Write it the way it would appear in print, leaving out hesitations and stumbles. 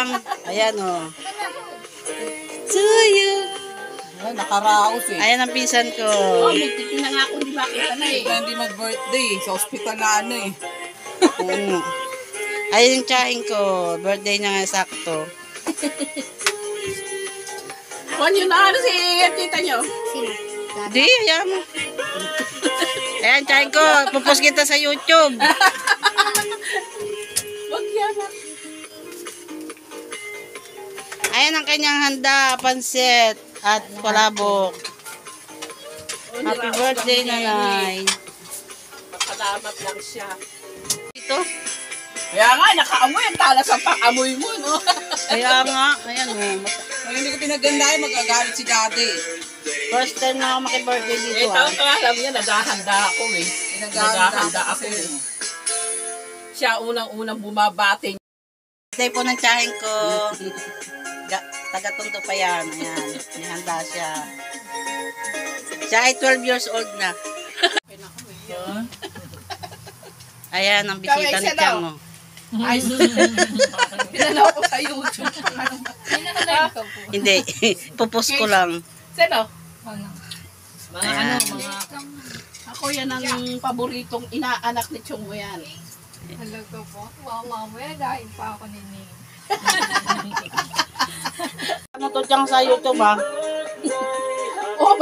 Welcome. Ayan o. To you. Ay, nakaraos eh. Ayan ang pinsan ko. Oh, muntik na nga ako, di makita na eh. Hindi mag-birthday. Sa ospital na ano eh. Oo. Ayan yung tsahin ko. Birthday niya nga sakto. Kung yun na ano si tita nyo. Di, ayan mo. Ayan, tsahin ko. Pupos kita sa YouTube. Wag yan. Ayan ang kanyang handa, pansit at palabok. Happy birthday, nanay. Salamat lang siya. Ito? Kaya nga, nakaamoy ang talas ang pang-amoy mo, no? Kaya nga, ayan o. Kung hindi ko pinagandahin, magagalit si daddy. First time na ako makibirthday dito Eh, ah. alam niya, naghahanda ako eh. Naghahanda ako eh. Siya unang-unang bumabati. Birthday po ng tsahin ko. Taga-Tondo pa yan. Ayan, may handa siya. Siya ay 12 years old na. Ayan, ang bisita ni Tiang mo. Ay, pinalaw ko sa YouTube. Hindi, pupus ko lang. Sino? Mga ano, mga... Ako yan ang paboritong inaanak ni Chong mo yan. Talaga po? Wow, mamaya dahil pa ako nini. Ano to Tiang sa YouTube ah? Oh,